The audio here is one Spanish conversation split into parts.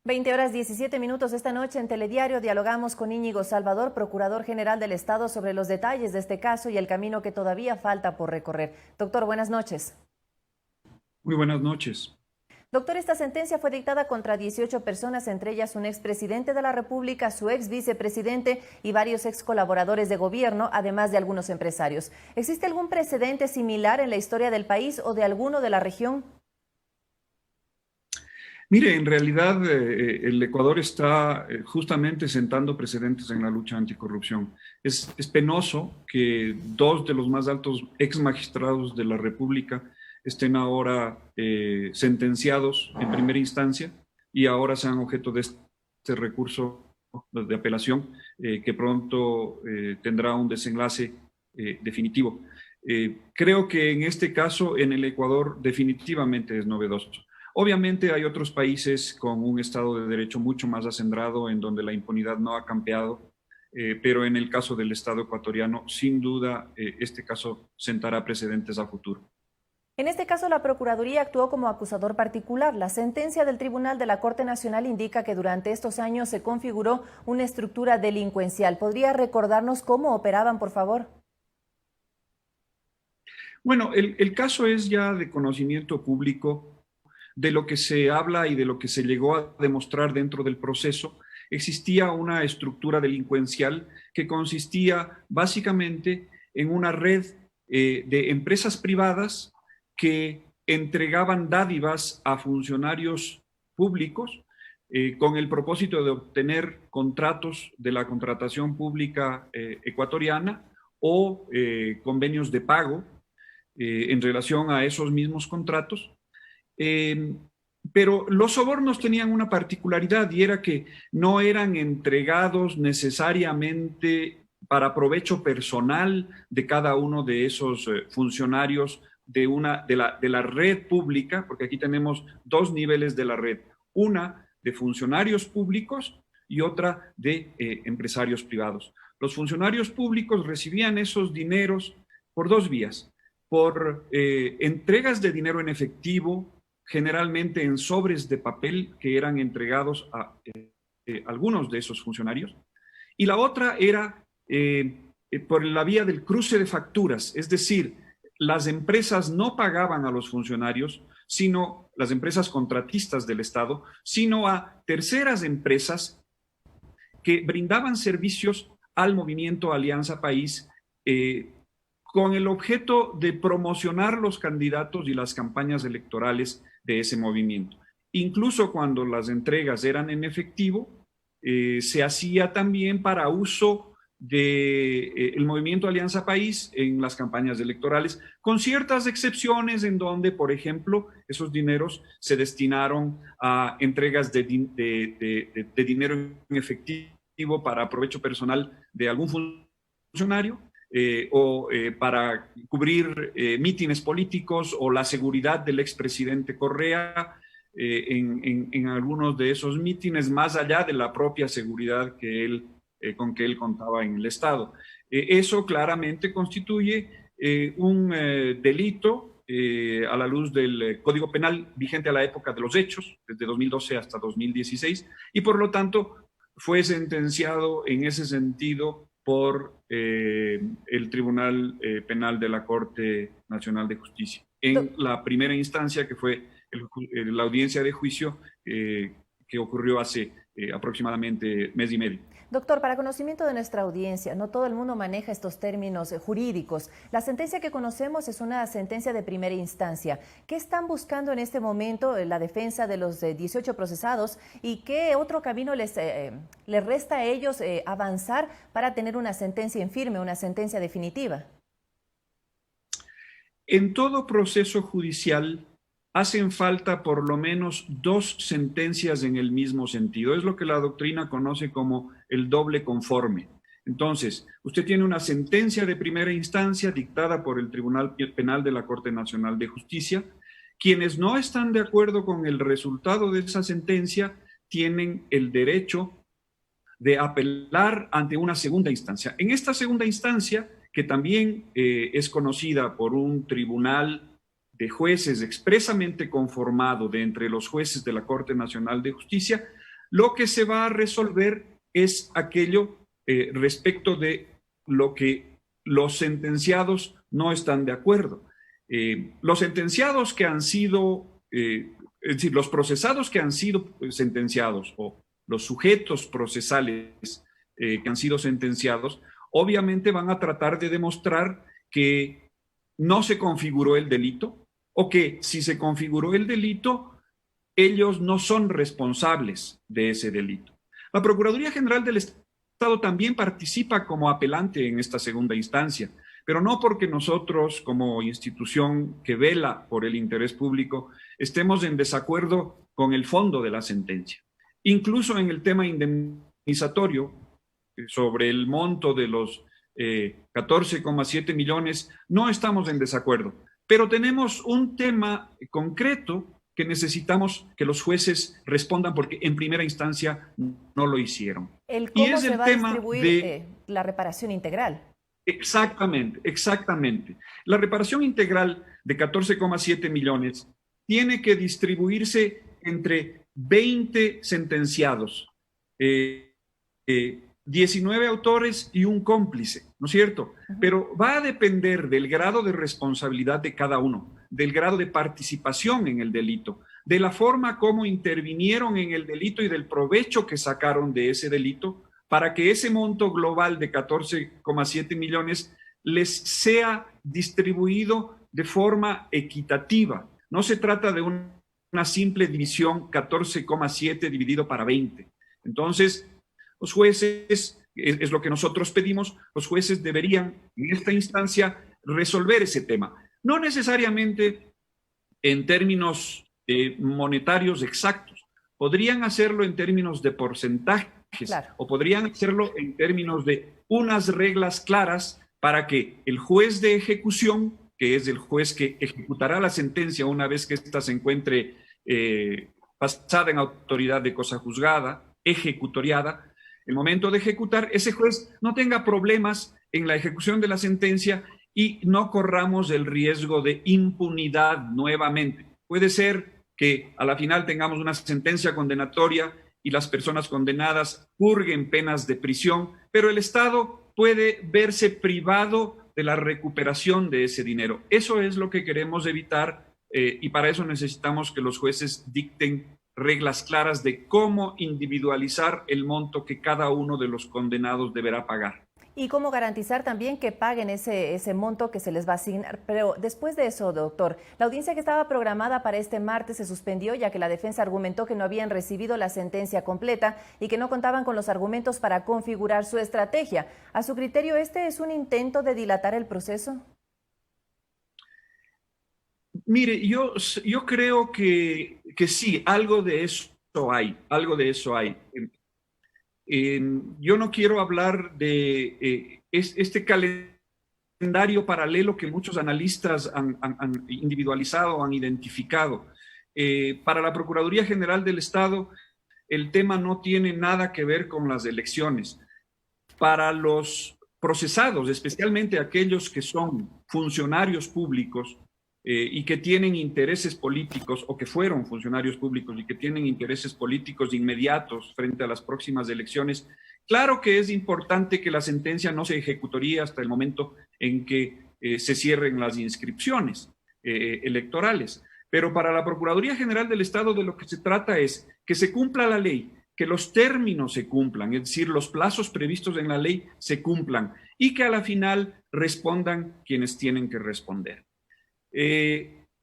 20:17 esta noche en Telediario dialogamos con Íñigo Salvador, Procurador General del Estado, sobre los detalles de este caso y el camino que todavía falta por recorrer. Doctor, buenas noches. Muy buenas noches. Doctor, esta sentencia fue dictada contra 18 personas, entre ellas un expresidente de la República, su ex vicepresidente y varios ex colaboradores de gobierno, además de algunos empresarios. ¿Existe algún precedente similar en la historia del país o de alguno de la región? Mire, en realidad el Ecuador está justamente sentando precedentes en la lucha anticorrupción. Es penoso que dos de los más altos ex magistrados de la República estén ahora sentenciados en primera instancia y ahora sean objeto de este recurso de apelación que pronto tendrá un desenlace definitivo. Creo que en este caso en el Ecuador definitivamente es novedoso. Obviamente hay otros países con un Estado de Derecho mucho más acendrado en donde la impunidad no ha campeado, pero en el caso del Estado ecuatoriano, sin duda, este caso sentará precedentes a futuro. En este caso, la Procuraduría actuó como acusador particular. La sentencia del Tribunal de la Corte Nacional indica que durante estos años se configuró una estructura delincuencial. ¿Podría recordarnos cómo operaban, por favor? Bueno, el caso es ya de conocimiento público de lo que se habla y de lo que se llegó a demostrar dentro del proceso. Existía una estructura delincuencial que consistía básicamente en una red de empresas privadas que entregaban dádivas a funcionarios públicos con el propósito de obtener contratos de la contratación pública ecuatoriana o convenios de pago en relación a esos mismos contratos. Pero los sobornos tenían una particularidad y era que no eran entregados necesariamente para provecho personal de cada uno de esos funcionarios de la red pública, porque aquí tenemos dos niveles de la red, una de funcionarios públicos y otra de empresarios privados. Los funcionarios públicos recibían esos dineros por dos vías, por entregas de dinero en efectivo, generalmente en sobres de papel que eran entregados a algunos de esos funcionarios, y la otra era por la vía del cruce de facturas, es decir, las empresas no pagaban a los funcionarios, sino las empresas contratistas del Estado, sino a terceras empresas que brindaban servicios al movimiento Alianza País con el objeto de promocionar los candidatos y las campañas electorales de ese movimiento. Incluso cuando las entregas eran en efectivo, se hacía también para uso del movimiento Alianza País en las campañas electorales, con ciertas excepciones en donde, por ejemplo, esos dineros se destinaron a entregas de dinero en efectivo para provecho personal de algún funcionario, para cubrir mítines políticos o la seguridad del expresidente Correa en algunos de esos mítines, más allá de la propia seguridad con que él contaba en el Estado. Eso claramente constituye un delito a la luz del Código Penal vigente a la época de los hechos, desde 2012 hasta 2016, y por lo tanto fue sentenciado en ese sentido por el Tribunal Penal de la Corte Nacional de Justicia. En la primera instancia, que fue la audiencia de juicio que ocurrió hace aproximadamente mes y medio. Doctor, para conocimiento de nuestra audiencia, no todo el mundo maneja estos términos jurídicos. La sentencia que conocemos es una sentencia de primera instancia. ¿Qué están buscando en este momento la defensa de los 18 procesados y qué otro camino les resta a ellos avanzar para tener una sentencia en firme, una sentencia definitiva? En todo proceso judicial hacen falta por lo menos dos sentencias en el mismo sentido. Es lo que la doctrina conoce como el doble conforme. Entonces, usted tiene una sentencia de primera instancia dictada por el Tribunal Penal de la Corte Nacional de Justicia. Quienes no están de acuerdo con el resultado de esa sentencia tienen el derecho de apelar ante una segunda instancia. En esta segunda instancia, que también es conocida por un tribunal de jueces expresamente conformado de entre los jueces de la Corte Nacional de Justicia, Lo que se va a resolver es aquello respecto de lo que los sentenciados no están de acuerdo. Los sentenciados que han sido, es decir, los procesados que han sido sentenciados o los sujetos procesales que han sido sentenciados, obviamente van a tratar de demostrar que no se configuró el delito o que si se configuró el delito, ellos no son responsables de ese delito. La Procuraduría General del Estado también participa como apelante en esta segunda instancia, pero no porque nosotros, como institución que vela por el interés público, estemos en desacuerdo con el fondo de la sentencia. Incluso en el tema indemnizatorio, sobre el monto de los 14,7 millones, no estamos en desacuerdo, pero tenemos un tema concreto que necesitamos que los jueces respondan porque en primera instancia no lo hicieron. ¿El cómo se va a distribuir la reparación integral? Exactamente, exactamente. La reparación integral de 14,7 millones tiene que distribuirse entre 20 sentenciados, 19 autores y un cómplice, ¿no es cierto? Pero va a depender del grado de responsabilidad de cada uno, del grado de participación en el delito, de la forma como intervinieron en el delito y del provecho que sacaron de ese delito, para que ese monto global de 14,7 millones les sea distribuido de forma equitativa. No se trata de una simple división 14,7 dividido para 20. Entonces, los jueces, es lo que nosotros pedimos, los jueces deberían en esta instancia resolver ese tema. No necesariamente en términos monetarios exactos, podrían hacerlo en términos de porcentaje. Claro. O podrían hacerlo en términos de unas reglas claras para que el juez de ejecución, que es el juez que ejecutará la sentencia una vez que ésta se encuentre pasada en autoridad de cosa juzgada, ejecutoriada, el momento de ejecutar, ese juez no tenga problemas en la ejecución de la sentencia y no corramos el riesgo de impunidad nuevamente. Puede ser que a la final tengamos una sentencia condenatoria y las personas condenadas purguen penas de prisión, pero el Estado puede verse privado de la recuperación de ese dinero. Eso es lo que queremos evitar y para eso necesitamos que los jueces dicten reglas claras de cómo individualizar el monto que cada uno de los condenados deberá pagar. Y cómo garantizar también que paguen ese monto que se les va a asignar. Pero después de eso, doctor, la audiencia que estaba programada para este martes se suspendió ya que la defensa argumentó que no habían recibido la sentencia completa y que no contaban con los argumentos para configurar su estrategia. ¿A su criterio este es un intento de dilatar el proceso? Mire, yo creo que sí, algo de eso hay, algo de eso hay. Yo no quiero hablar de este calendario paralelo que muchos analistas han individualizado, han identificado. Para la Procuraduría General del Estado, el tema no tiene nada que ver con las elecciones. Para los procesados, especialmente aquellos que son funcionarios públicos, y que tienen intereses políticos o que fueron funcionarios públicos y que tienen intereses políticos inmediatos frente a las próximas elecciones, claro que es importante que la sentencia no se ejecutaría hasta el momento en que se cierren las inscripciones electorales. Pero para la Procuraduría General del Estado de lo que se trata es que se cumpla la ley, que los términos se cumplan, es decir, los plazos previstos en la ley se cumplan y que a la final respondan quienes tienen que responder.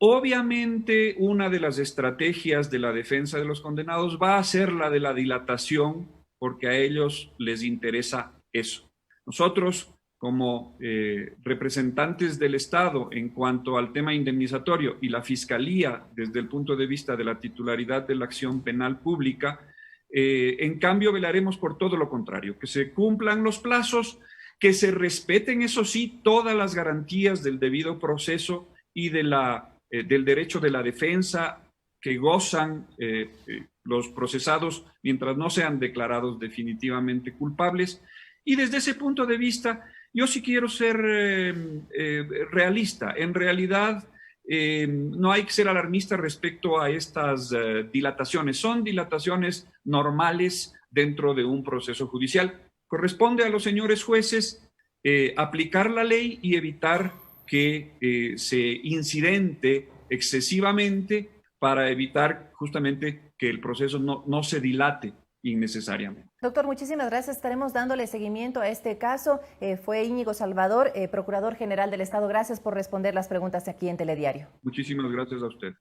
Obviamente una de las estrategias de la defensa de los condenados va a ser la de la dilatación porque a ellos les interesa eso. Nosotros como representantes del Estado en cuanto al tema indemnizatorio y la Fiscalía desde el punto de vista de la titularidad de la acción penal pública, en cambio velaremos por todo lo contrario, que se cumplan los plazos, que se respeten, eso sí, todas las garantías del debido proceso y del derecho de la defensa que gozan los procesados mientras no sean declarados definitivamente culpables. Y desde ese punto de vista, yo sí quiero ser realista. En realidad, no hay que ser alarmista respecto a estas dilataciones. Son dilataciones normales dentro de un proceso judicial. Corresponde a los señores jueces aplicar la ley y evitar que se incidente excesivamente para evitar justamente que el proceso no se dilate innecesariamente. Doctor, muchísimas gracias. Estaremos dándole seguimiento a este caso. Fue Íñigo Salvador, Procurador General del Estado. Gracias por responder las preguntas aquí en Telediario. Muchísimas gracias a usted.